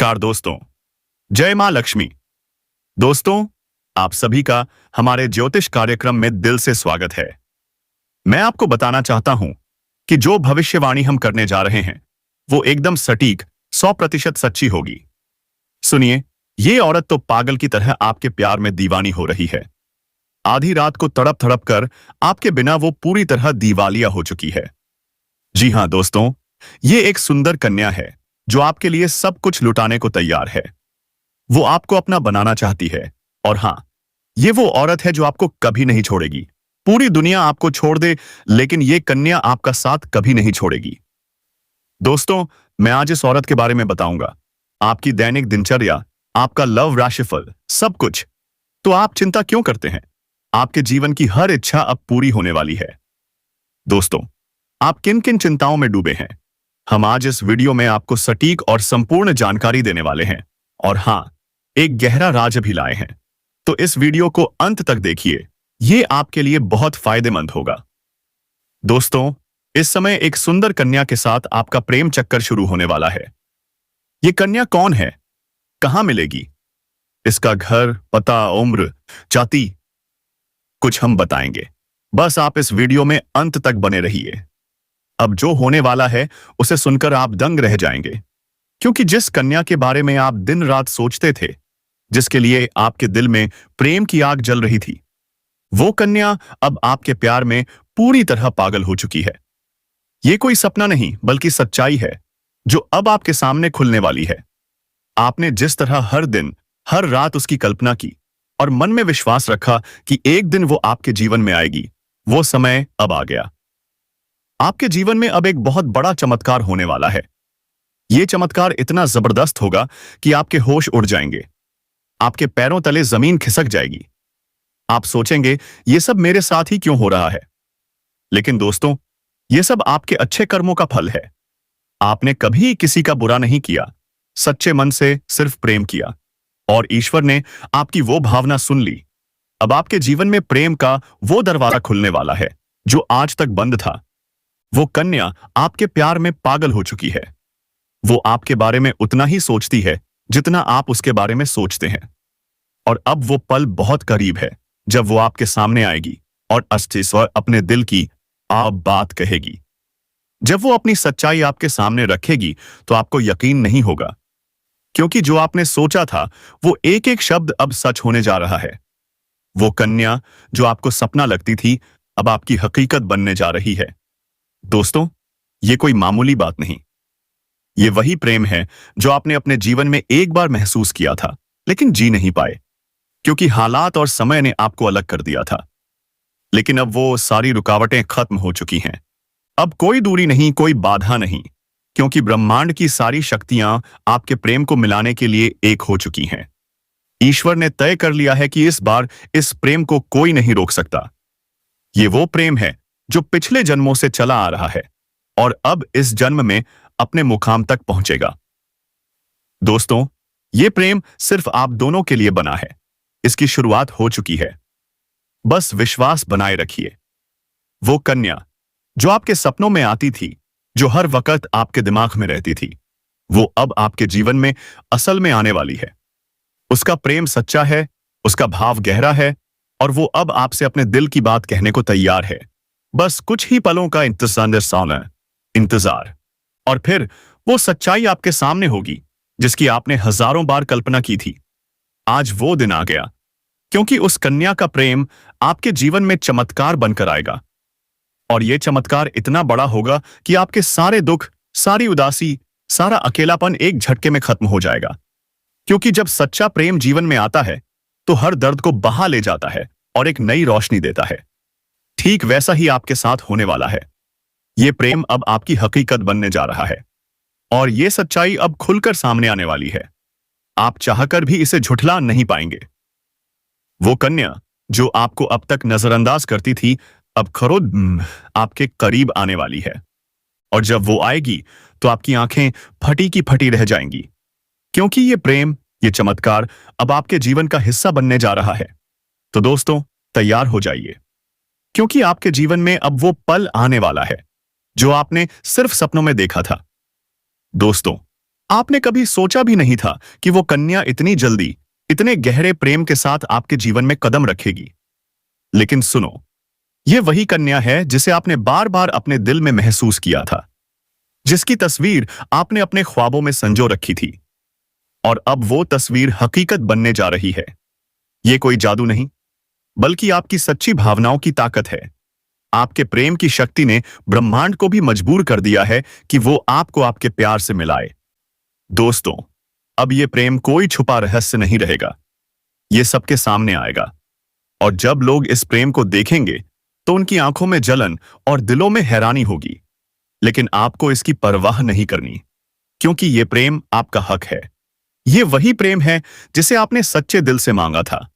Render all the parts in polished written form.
नमस्कार दोस्तों। जय मां लक्ष्मी। दोस्तों, आप सभी का हमारे ज्योतिष कार्यक्रम में दिल से स्वागत है। मैं आपको बताना चाहता हूं कि जो भविष्यवाणी हम करने जा रहे हैं वो एकदम सटीक 100% सच्ची होगी। सुनिए, ये औरत तो पागल की तरह आपके प्यार में दीवानी हो रही है। आधी रात को तड़प तड़प कर आपके बिना वो पूरी तरह दीवालिया हो चुकी है। जी हां दोस्तों, ये एक सुंदर कन्या है जो आपके लिए सब कुछ लुटाने को तैयार है। वो आपको अपना बनाना चाहती है। और हां, ये वो औरत है जो आपको कभी नहीं छोड़ेगी। पूरी दुनिया आपको छोड़ दे, लेकिन ये कन्या आपका साथ कभी नहीं छोड़ेगी। दोस्तों, मैं आज इस औरत के बारे में बताऊंगा। आपकी दैनिक दिनचर्या, आपका लव राशिफल, सब कुछ। तो आप चिंता क्यों करते हैं? आपके जीवन की हर इच्छा अब पूरी होने वाली है। दोस्तों, आप किन किन चिंताओं में डूबे हैं? हम आज इस वीडियो में आपको सटीक और संपूर्ण जानकारी देने वाले हैं। और हां, एक गहरा राज भी लाए हैं। तो इस वीडियो को अंत तक देखिए, ये आपके लिए बहुत फायदेमंद होगा। दोस्तों, इस समय एक सुंदर कन्या के साथ आपका प्रेम चक्कर शुरू होने वाला है। ये कन्या कौन है? कहां मिलेगी? इसका घर, पता, उम्र, जाति, कुछ हम बताएंगे। बस आप इस वीडियो में अंत तक बने रहिए। अब जो होने वाला है उसे सुनकर आप दंग रह जाएंगे, क्योंकि जिस कन्या के बारे में आप दिन रात सोचते थे, जिसके लिए आपके दिल में प्रेम की आग जल रही थी, वो कन्या अब आपके प्यार में पूरी तरह पागल हो चुकी है। ये कोई सपना नहीं बल्कि सच्चाई है जो अब आपके सामने खुलने वाली है। आपने जिस तरह हर दिन हर रात उसकी कल्पना की और मन में विश्वास रखा कि एक दिन वो आपके जीवन में आएगी, वो समय अब आ गया। आपके जीवन में अब एक बहुत बड़ा चमत्कार होने वाला है। यह चमत्कार इतना जबरदस्त होगा कि आपके होश उड़ जाएंगे। आपके पैरों तले जमीन खिसक जाएगी। आप सोचेंगे, ये सब मेरे साथ ही क्यों हो रहा है? लेकिन दोस्तों, यह सब आपके अच्छे कर्मों का फल है। आपने कभी किसी का बुरा नहीं किया, सच्चे मन से सिर्फ प्रेम किया, और ईश्वर ने आपकी वो भावना सुन ली। अब आपके जीवन में प्रेम का वो दरवाजा खुलने वाला है जो आज तक बंद था। वो कन्या आपके प्यार में पागल हो चुकी है। वो आपके बारे में उतना ही सोचती है जितना आप उसके बारे में सोचते हैं। और अब वो पल बहुत करीब है जब वो आपके सामने आएगी और अस्थिर स्वर अपने दिल की आप बात कहेगी। जब वो अपनी सच्चाई आपके सामने रखेगी तो आपको यकीन नहीं होगा, क्योंकि जो आपने सोचा था वो एक एक शब्द अब सच होने जा रहा है। वो कन्या जो आपको सपना लगती थी, अब आपकी हकीकत बनने जा रही है। दोस्तों, ये कोई मामूली बात नहीं। ये वही प्रेम है जो आपने अपने जीवन में एक बार महसूस किया था, लेकिन जी नहीं पाए, क्योंकि हालात और समय ने आपको अलग कर दिया था। लेकिन अब वो सारी रुकावटें खत्म हो चुकी हैं। अब कोई दूरी नहीं, कोई बाधा नहीं, क्योंकि ब्रह्मांड की सारी शक्तियां आपके प्रेम को मिलाने के लिए एक हो चुकी हैं। ईश्वर ने तय कर लिया है कि इस बार इस प्रेम को कोई नहीं रोक सकता। ये वो प्रेम है जो पिछले जन्मों से चला आ रहा है और अब इस जन्म में अपने मुकाम तक पहुंचेगा। दोस्तों, ये प्रेम सिर्फ आप दोनों के लिए बना है। इसकी शुरुआत हो चुकी है। बस विश्वास बनाए रखिए। वो कन्या जो आपके सपनों में आती थी, जो हर वक्त आपके दिमाग में रहती थी, वो अब आपके जीवन में असल में आने वाली है। उसका प्रेम सच्चा है, उसका भाव गहरा है, और वो अब आपसे अपने दिल की बात कहने को तैयार है। बस कुछ ही पलों का इंतजार, और फिर वो सच्चाई आपके सामने होगी जिसकी आपने हजारों बार कल्पना की थी। आज वो दिन आ गया, क्योंकि उस कन्या का प्रेम आपके जीवन में चमत्कार बनकर आएगा। और ये चमत्कार इतना बड़ा होगा कि आपके सारे दुख, सारी उदासी, सारा अकेलापन एक झटके में खत्म हो जाएगा। क्योंकि जब सच्चा प्रेम जीवन में आता है तो हर दर्द को बहा ले जाता है और एक नई रोशनी देता है। ठीक वैसा ही आपके साथ होने वाला है। ये प्रेम अब आपकी हकीकत बनने जा रहा है, और ये सच्चाई अब खुलकर सामने आने वाली है। आप चाहकर भी इसे झुठला नहीं पाएंगे। वो कन्या जो आपको अब तक नजरअंदाज करती थी, अब खुद आपके करीब आने वाली है। और जब वो आएगी तो आपकी आंखें फटी की फटी रह जाएंगी, क्योंकि ये प्रेम, ये चमत्कार अब आपके जीवन का हिस्सा बनने जा रहा है। तो दोस्तों, तैयार हो जाइए, क्योंकि आपके जीवन में अब वो पल आने वाला है जो आपने सिर्फ सपनों में देखा था। दोस्तों, आपने कभी सोचा भी नहीं था कि वो कन्या इतनी जल्दी, इतने गहरे प्रेम के साथ आपके जीवन में कदम रखेगी। लेकिन सुनो, ये वही कन्या है जिसे आपने बार बार अपने दिल में महसूस किया था, जिसकी तस्वीर आपने अपने ख्वाबों में संजो रखी थी। और अब वो तस्वीर हकीकत बनने जा रही है। ये कोई जादू नहीं, बल्कि आपकी सच्ची भावनाओं की ताकत है। आपके प्रेम की शक्ति ने ब्रह्मांड को भी मजबूर कर दिया है कि वो आपको आपके प्यार से मिलाए। दोस्तों, अब ये प्रेम कोई छुपा रहस्य नहीं रहेगा। ये सबके सामने आएगा। और जब लोग इस प्रेम को देखेंगे तो उनकी आंखों में जलन और दिलों में हैरानी होगी। लेकिन आपको इसकी परवाह नहीं करनी, क्योंकि ये प्रेम आपका हक है। ये वही प्रेम है जिसे आपने सच्चे दिल से मांगा था।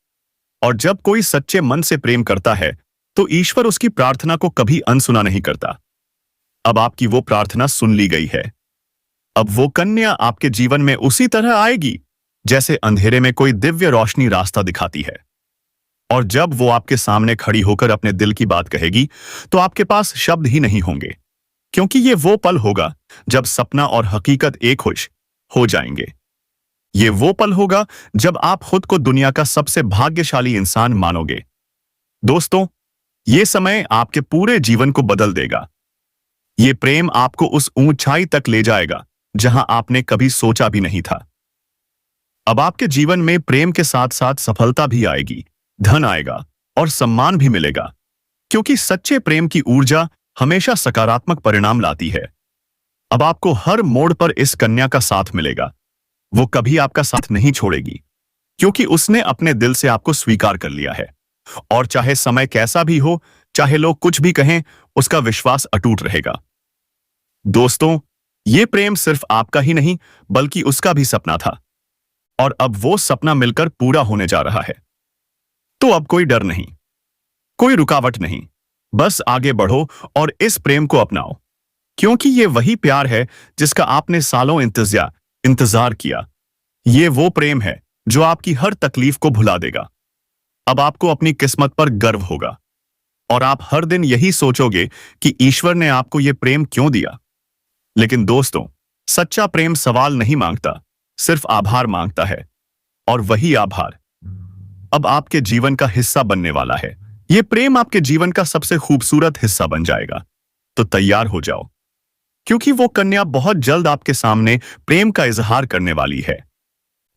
और जब कोई सच्चे मन से प्रेम करता है तो ईश्वर उसकी प्रार्थना को कभी अनसुना नहीं करता। अब आपकी वो प्रार्थना सुन ली गई है। अब वो कन्या आपके जीवन में उसी तरह आएगी जैसे अंधेरे में कोई दिव्य रोशनी रास्ता दिखाती है। और जब वो आपके सामने खड़ी होकर अपने दिल की बात कहेगी तो आपके पास शब्द ही नहीं होंगे, क्योंकि ये वो पल होगा जब सपना और हकीकत एक हो जाएंगे। ये वो पल होगा जब आप खुद को दुनिया का सबसे भाग्यशाली इंसान मानोगे। दोस्तों, ये समय आपके पूरे जीवन को बदल देगा। ये प्रेम आपको उस ऊंचाई तक ले जाएगा जहां आपने कभी सोचा भी नहीं था। अब आपके जीवन में प्रेम के साथ साथ सफलता भी आएगी, धन आएगा और सम्मान भी मिलेगा, क्योंकि सच्चे प्रेम की ऊर्जा हमेशा सकारात्मक परिणाम लाती है। अब आपको हर मोड़ पर इस कन्या का साथ मिलेगा। वो कभी आपका साथ नहीं छोड़ेगी, क्योंकि उसने अपने दिल से आपको स्वीकार कर लिया है। और चाहे समय कैसा भी हो, चाहे लोग कुछ भी कहें, उसका विश्वास अटूट रहेगा। दोस्तों, ये प्रेम सिर्फ आपका ही नहीं, बल्कि उसका भी सपना था। और अब वो सपना मिलकर पूरा होने जा रहा है। तो अब कोई डर नहीं, कोई रुकावट नहीं। बस आगे बढ़ो और इस प्रेम को अपनाओ, क्योंकि ये वही प्यार है जिसका आपने सालों इंतजार किया। ये वो प्रेम है जो आपकी हर तकलीफ को भुला देगा। अब आपको अपनी किस्मत पर गर्व होगा और आप हर दिन यही सोचोगे कि ईश्वर ने आपको ये प्रेम क्यों दिया। लेकिन दोस्तों, सच्चा प्रेम सवाल नहीं मांगता, सिर्फ आभार मांगता है। और वही आभार अब आपके जीवन का हिस्सा बनने वाला है। ये प्रेम आपके जीवन का सबसे खूबसूरत हिस्सा बन जाएगा। तो तैयार हो जाओ, क्योंकि वो कन्या बहुत जल्द आपके सामने प्रेम का इजहार करने वाली है।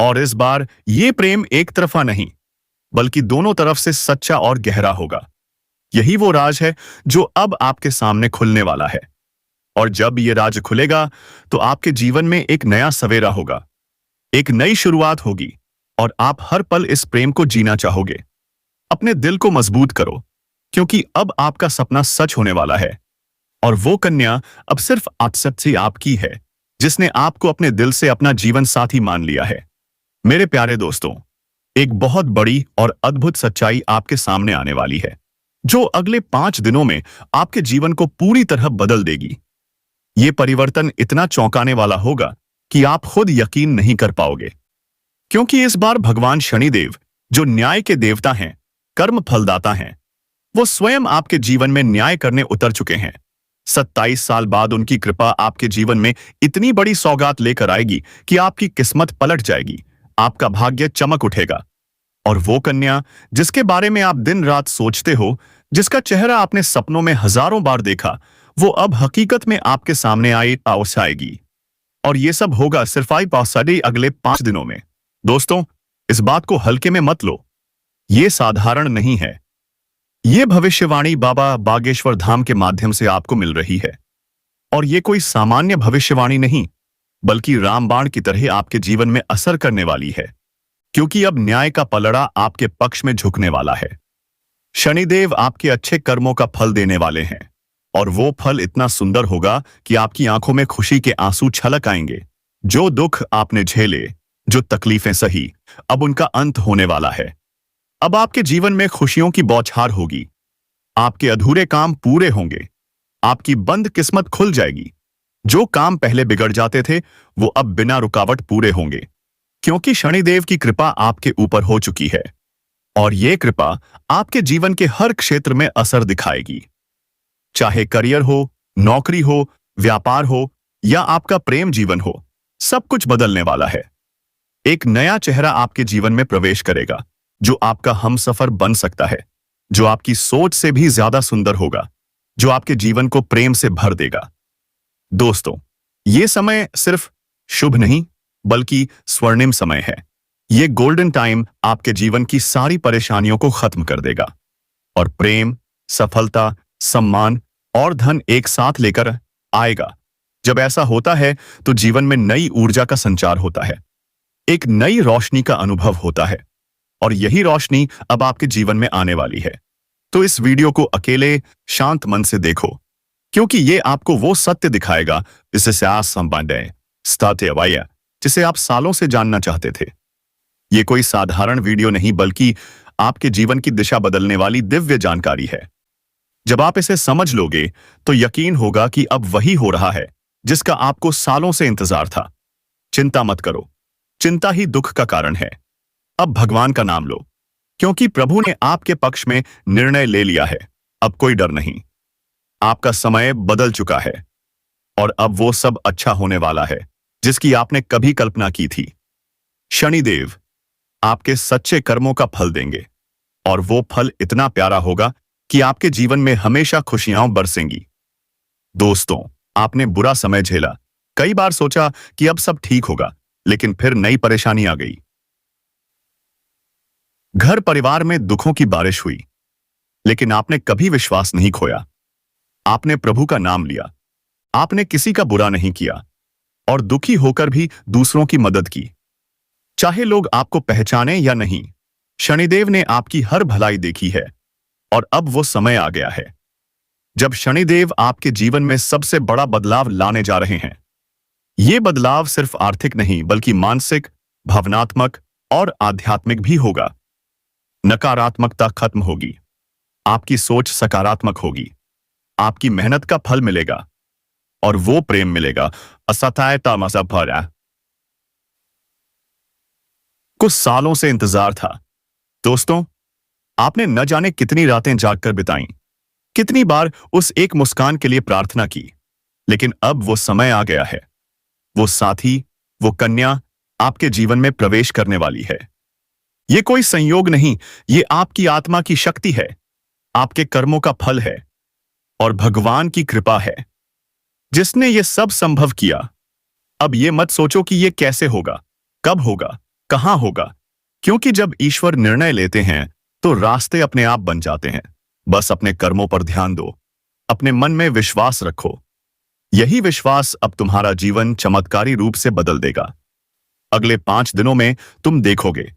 और इस बार ये प्रेम एक तरफा नहीं, बल्कि दोनों तरफ से सच्चा और गहरा होगा। यही वो राज है जो अब आपके सामने खुलने वाला है। और जब ये राज खुलेगा तो आपके जीवन में एक नया सवेरा होगा, एक नई शुरुआत होगी, और आप हर पल इस प्रेम को जीना चाहोगे। अपने दिल को मजबूत करो, क्योंकि अब आपका सपना सच होने वाला है। और वो कन्या अब सिर्फ आप से आपकी है, जिसने आपको अपने दिल से अपना जीवन साथी मान लिया है। मेरे प्यारे दोस्तों, एक बहुत बड़ी और अद्भुत सच्चाई आपके सामने आने वाली है, जो अगले 5 दिनों में आपके जीवन को पूरी तरह बदल देगी। ये परिवर्तन इतना चौंकाने वाला होगा कि आप खुद यकीन नहीं कर पाओगे, क्योंकि इस बार भगवान शनिदेव, जो न्याय के देवता हैं, कर्म फलदाता हैं, वो स्वयं आपके जीवन में न्याय करने उतर चुके हैं। 27 साल बाद उनकी कृपा आपके जीवन में इतनी बड़ी सौगात लेकर आएगी कि आपकी किस्मत पलट जाएगी, आपका भाग्य चमक उठेगा। और वो कन्या जिसके बारे में आप दिन रात सोचते हो, जिसका चेहरा आपने सपनों में हजारों बार देखा, वो अब हकीकत में आपके सामने आएगी। और ये सब होगा सिर्फ अगले 5 दिनों में। दोस्तों, इस बात को हल्के में मत लो। ये साधारण नहीं है। ये भविष्यवाणी बाबा बागेश्वर धाम के माध्यम से आपको मिल रही है। और ये कोई सामान्य भविष्यवाणी नहीं, बल्कि रामबाण की तरह आपके जीवन में असर करने वाली है, क्योंकि अब न्याय का पलड़ा आपके पक्ष में झुकने वाला है। शनिदेव आपके अच्छे कर्मों का फल देने वाले हैं, और वो फल इतना सुंदर होगा कि आपकी आंखों में खुशी के आंसू छलक आएंगे। जो दुख आपने झेले, जो तकलीफें सही, अब उनका अंत होने वाला है। अब आपके जीवन में खुशियों की बौछार होगी। आपके अधूरे काम पूरे होंगे, आपकी बंद किस्मत खुल जाएगी। जो काम पहले बिगड़ जाते थे, वो अब बिना रुकावट पूरे होंगे, क्योंकि शनिदेव की कृपा आपके ऊपर हो चुकी है। और ये कृपा आपके जीवन के हर क्षेत्र में असर दिखाएगी। चाहे करियर हो, नौकरी हो, व्यापार हो, या आपका प्रेम जीवन हो, सब कुछ बदलने वाला है। एक नया चेहरा आपके जीवन में प्रवेश करेगा, जो आपका हमसफर बन सकता है, जो आपकी सोच से भी ज्यादा सुंदर होगा, जो आपके जीवन को प्रेम से भर देगा। दोस्तों, ये समय सिर्फ शुभ नहीं, बल्कि स्वर्णिम समय है। ये गोल्डन टाइम आपके जीवन की सारी परेशानियों को खत्म कर देगा और प्रेम, सफलता, सम्मान और धन एक साथ लेकर आएगा। जब ऐसा होता है तो जीवन में नई ऊर्जा का संचार होता है, एक नई रोशनी का अनुभव होता है, और यही रोशनी अब आपके जीवन में आने वाली है। तो इस वीडियो को अकेले शांत मन से देखो, क्योंकि ये आपको वो सत्य दिखाएगा जिसे आप सालों से जानना चाहते थे। ये कोई साधारण वीडियो नहीं, बल्कि आपके जीवन की दिशा बदलने वाली दिव्य जानकारी है। जब आप इसे समझ लोगे तो यकीन होगा कि अब वही हो रहा है जिसका आपको सालों से इंतजार था। चिंता मत करो, चिंता ही दुख का कारण है। अब भगवान का नाम लो, क्योंकि प्रभु ने आपके पक्ष में निर्णय ले लिया है। अब कोई डर नहीं, आपका समय बदल चुका है और अब वो सब अच्छा होने वाला है जिसकी आपने कभी कल्पना की थी। शनिदेव आपके सच्चे कर्मों का फल देंगे, और वो फल इतना प्यारा होगा कि आपके जीवन में हमेशा खुशियां बरसेंगी। दोस्तों, आपने बुरा समय झेला, कई बार सोचा कि अब सब ठीक होगा, लेकिन फिर नई परेशानी आ गई। घर परिवार में दुखों की बारिश हुई, लेकिन आपने कभी विश्वास नहीं खोया। आपने प्रभु का नाम लिया, आपने किसी का बुरा नहीं किया, और दुखी होकर भी दूसरों की मदद की। चाहे लोग आपको पहचाने या नहीं, शनिदेव ने आपकी हर भलाई देखी है, और अब वो समय आ गया है जब शनिदेव आपके जीवन में सबसे बड़ा बदलाव लाने जा रहे हैं। ये बदलाव सिर्फ आर्थिक नहीं, बल्कि मानसिक, भावनात्मक और आध्यात्मिक भी होगा। नकारात्मकता खत्म होगी, आपकी सोच सकारात्मक होगी, आपकी मेहनत का फल मिलेगा, और वो प्रेम मिलेगा कुछ सालों से इंतजार था। दोस्तों, आपने न जाने कितनी रातें जागकर बिताईं, कितनी बार उस एक मुस्कान के लिए प्रार्थना की, लेकिन अब वो समय आ गया है। वो साथी, वो कन्या आपके जीवन में प्रवेश करने वाली है। ये कोई संयोग नहीं, ये आपकी आत्मा की शक्ति है, आपके कर्मों का फल है, और भगवान की कृपा है जिसने ये सब संभव किया। अब ये मत सोचो कि ये कैसे होगा, कब होगा, कहां होगा, क्योंकि जब ईश्वर निर्णय लेते हैं तो रास्ते अपने आप बन जाते हैं। बस अपने कर्मों पर ध्यान दो, अपने मन में विश्वास रखो। यही विश्वास अब तुम्हारा जीवन चमत्कारी रूप से बदल देगा। अगले 5 दिनों में तुम देखोगे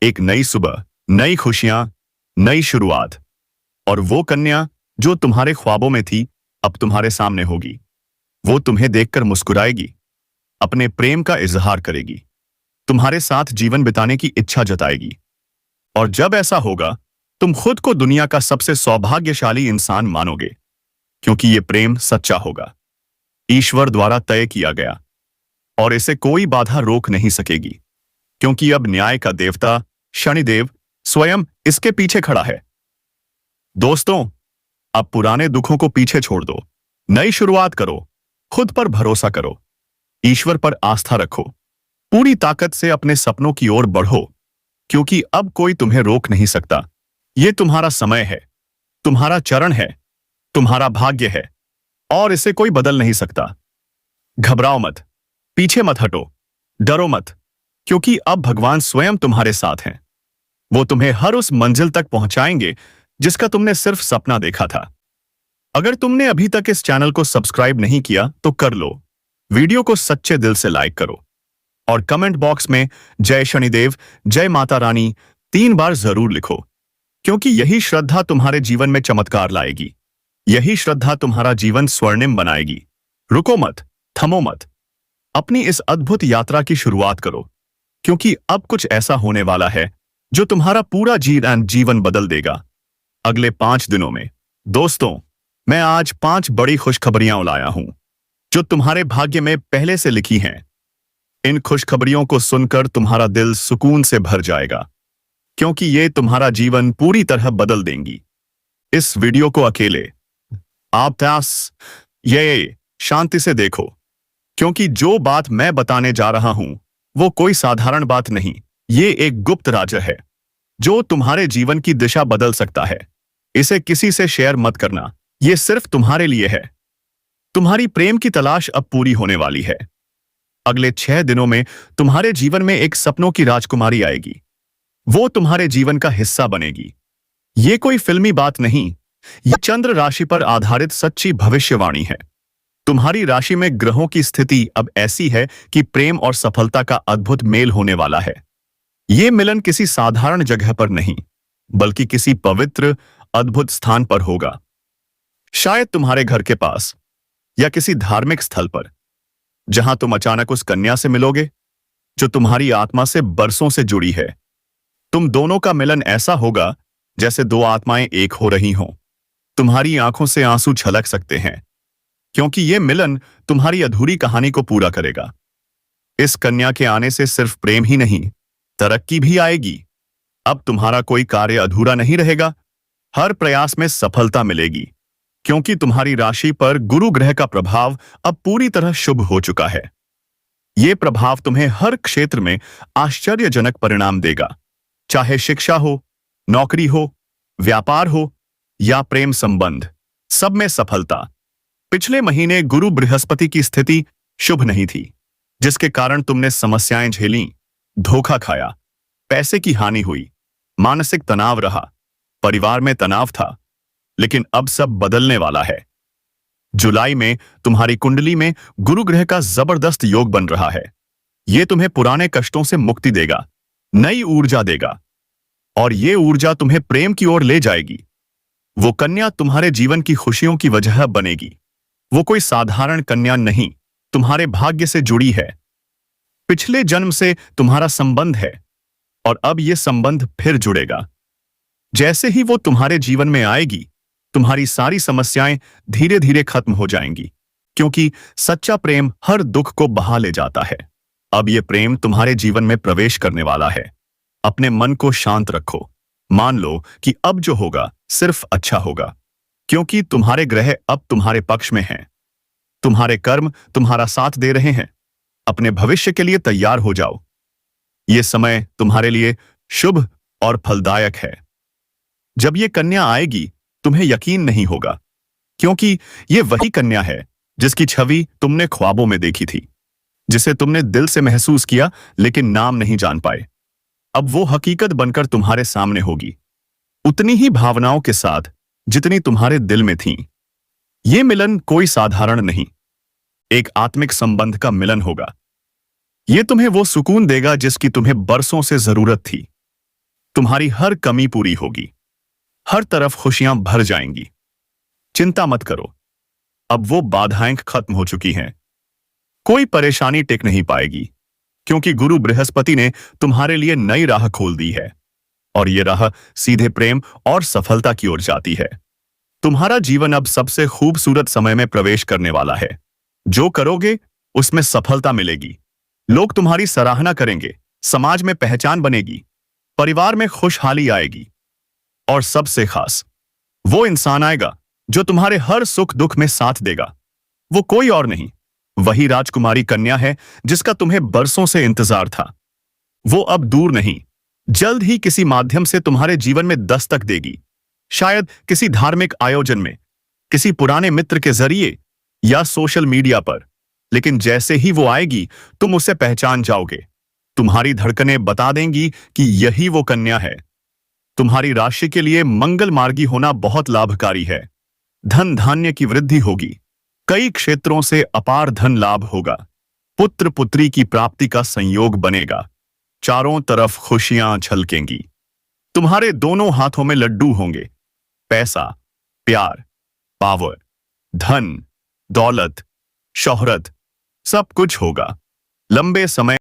एक नई सुबह, नई खुशियां, नई शुरुआत, और वो कन्या जो तुम्हारे ख्वाबों में थी अब तुम्हारे सामने होगी। वो तुम्हें देखकर मुस्कुराएगी, अपने प्रेम का इजहार करेगी, तुम्हारे साथ जीवन बिताने की इच्छा जताएगी। और जब ऐसा होगा, तुम खुद को दुनिया का सबसे सौभाग्यशाली इंसान मानोगे, क्योंकि ये प्रेम सच्चा होगा, ईश्वर द्वारा तय किया गया, और इसे कोई बाधा रोक नहीं सकेगी, क्योंकि अब न्याय का देवता शनिदेव स्वयं इसके पीछे खड़ा है। दोस्तों, अब पुराने दुखों को पीछे छोड़ दो, नई शुरुआत करो, खुद पर भरोसा करो, ईश्वर पर आस्था रखो, पूरी ताकत से अपने सपनों की ओर बढ़ो, क्योंकि अब कोई तुम्हें रोक नहीं सकता। ये तुम्हारा समय है, तुम्हारा चरण है, तुम्हारा भाग्य है, और इसे कोई बदल नहीं सकता। घबराओ मत, पीछे मत हटो, डरो मत, क्योंकि अब भगवान स्वयं तुम्हारे साथ हैं। वो तुम्हें हर उस मंजिल तक पहुंचाएंगे जिसका तुमने सिर्फ सपना देखा था। अगर तुमने अभी तक इस चैनल को सब्सक्राइब नहीं किया तो कर लो, वीडियो को सच्चे दिल से लाइक करो, और कमेंट बॉक्स में जय शनिदेव, जय माता रानी 3 बार जरूर लिखो, क्योंकि यही श्रद्धा तुम्हारे जीवन में चमत्कार लाएगी। यही श्रद्धा तुम्हारा जीवन स्वर्णिम बनाएगी। रुको मत, थमो मत, अपनी इस अद्भुत यात्रा की शुरुआत करो, क्योंकि अब कुछ ऐसा होने वाला है जो तुम्हारा पूरा जीवन बदल देगा अगले 5 दिनों में। दोस्तों, मैं आज 5 बड़ी खुशखबरियां लाया हूं जो तुम्हारे भाग्य में पहले से लिखी हैं। इन खुशखबरियों को सुनकर तुम्हारा दिल सुकून से भर जाएगा, क्योंकि ये तुम्हारा जीवन पूरी तरह बदल देंगी। इस वीडियो को अकेले आप ये शांति से देखो, क्योंकि जो बात मैं बताने जा रहा हूं वो कोई साधारण बात नहीं। ये एक गुप्त राज है जो तुम्हारे जीवन की दिशा बदल सकता है। इसे किसी से शेयर मत करना, ये सिर्फ तुम्हारे लिए है। तुम्हारी प्रेम की तलाश अब पूरी होने वाली है। अगले 6 दिनों में तुम्हारे जीवन में एक सपनों की राजकुमारी आएगी। वो तुम्हारे जीवन का हिस्सा बनेगी। ये कोई फिल्मी बात नहीं, ये चंद्र राशि पर आधारित सच्ची भविष्यवाणी है। तुम्हारी राशि में ग्रहों की स्थिति अब ऐसी है कि प्रेम और सफलता का अद्भुत मेल होने वाला है। ये मिलन किसी साधारण जगह पर नहीं, बल्कि किसी पवित्र, अद्भुत स्थान पर होगा। शायद तुम्हारे घर के पास या किसी धार्मिक स्थल पर, जहां तुम अचानक उस कन्या से मिलोगे जो तुम्हारी आत्मा से बरसों से जुड़ी है। तुम दोनों का मिलन ऐसा होगा जैसे दो आत्माएं एक हो रही हों। तुम्हारी आंखों से आंसू छलक सकते हैं, क्योंकि यह मिलन तुम्हारी अधूरी कहानी को पूरा करेगा। इस कन्या के आने से सिर्फ प्रेम ही नहीं, तरक्की भी आएगी। अब तुम्हारा कोई कार्य अधूरा नहीं रहेगा, हर प्रयास में सफलता मिलेगी, क्योंकि तुम्हारी राशि पर गुरु ग्रह का प्रभाव अब पूरी तरह शुभ हो चुका है। यह प्रभाव तुम्हें हर क्षेत्र में आश्चर्यजनक परिणाम देगा, चाहे शिक्षा हो, नौकरी हो, व्यापार हो या प्रेम संबंध, सब में सफलता। पिछले महीने गुरु बृहस्पति की स्थिति शुभ नहीं थी, जिसके कारण तुमने समस्याएं झेलीं, धोखा खाया, पैसे की हानि हुई, मानसिक तनाव रहा, परिवार में तनाव था। लेकिन अब सब बदलने वाला है। जुलाई में तुम्हारी कुंडली में गुरु ग्रह का जबरदस्त योग बन रहा है। यह तुम्हें पुराने कष्टों से मुक्ति देगा, नई ऊर्जा देगा, और ये ऊर्जा तुम्हें प्रेम की ओर ले जाएगी। वो कन्या तुम्हारे जीवन की खुशियों की वजह बनेगी। वो कोई साधारण कन्या नहीं, तुम्हारे भाग्य से जुड़ी है। पिछले जन्म से तुम्हारा संबंध है और अब यह संबंध फिर जुड़ेगा। जैसे ही वो तुम्हारे जीवन में आएगी, तुम्हारी सारी समस्याएं धीरे धीरे खत्म हो जाएंगी, क्योंकि सच्चा प्रेम हर दुख को बहा ले जाता है। अब यह प्रेम तुम्हारे जीवन में प्रवेश करने वाला है। अपने मन को शांत रखो, मान लो कि अब जो होगा सिर्फ अच्छा होगा, क्योंकि तुम्हारे ग्रह अब तुम्हारे पक्ष में हैं। तुम्हारे कर्म तुम्हारा साथ दे रहे हैं। अपने भविष्य के लिए तैयार हो जाओ। यह समय तुम्हारे लिए शुभ और फलदायक है। जब यह कन्या आएगी, तुम्हें यकीन नहीं होगा, क्योंकि यह वही कन्या है जिसकी छवि तुमने ख्वाबों में देखी थी, जिसे तुमने दिल से महसूस किया लेकिन नाम नहीं जान पाए। अब वो हकीकत बनकर तुम्हारे सामने होगी, उतनी ही भावनाओं के साथ जितनी तुम्हारे दिल में थीं। यह मिलन कोई साधारण नहीं, एक आत्मिक संबंध का मिलन होगा। यह तुम्हें वो सुकून देगा जिसकी तुम्हें बरसों से जरूरत थी। तुम्हारी हर कमी पूरी होगी, हर तरफ खुशियां भर जाएंगी। चिंता मत करो, अब वो बाधाएं खत्म हो चुकी हैं। कोई परेशानी टिक नहीं पाएगी, क्योंकि गुरु बृहस्पति ने तुम्हारे लिए नई राह खोल दी है, और ये राह सीधे प्रेम और सफलता की ओर जाती है। तुम्हारा जीवन अब सबसे खूबसूरत समय में प्रवेश करने वाला है। जो करोगे उसमें सफलता मिलेगी। लोग तुम्हारी सराहना करेंगे, समाज में पहचान बनेगी, परिवार में खुशहाली आएगी, और सबसे खास वो इंसान आएगा जो तुम्हारे हर सुख दुख में साथ देगा। वो कोई और नहीं, वही राजकुमारी कन्या है जिसका तुम्हें बरसों से इंतजार था। वो अब दूर नहीं, जल्द ही किसी माध्यम से तुम्हारे जीवन में दस्तक देगी। शायद किसी धार्मिक आयोजन में, किसी पुराने मित्र के जरिए, या सोशल मीडिया पर। लेकिन जैसे ही वो आएगी, तुम उसे पहचान जाओगे। तुम्हारी धड़कनें बता देंगी कि यही वो कन्या है। तुम्हारी राशि के लिए मंगल मार्गी होना बहुत लाभकारी है। धन धान्य की वृद्धि होगी, कई क्षेत्रों से अपार धन लाभ होगा, पुत्र पुत्री की प्राप्ति का संयोग बनेगा, चारों तरफ खुशियां छलकेंगी। तुम्हारे दोनों हाथों में लड्डू होंगे। पैसा, प्यार, पावर, धन, दौलत, शोहरत, सब कुछ होगा। लंबे समय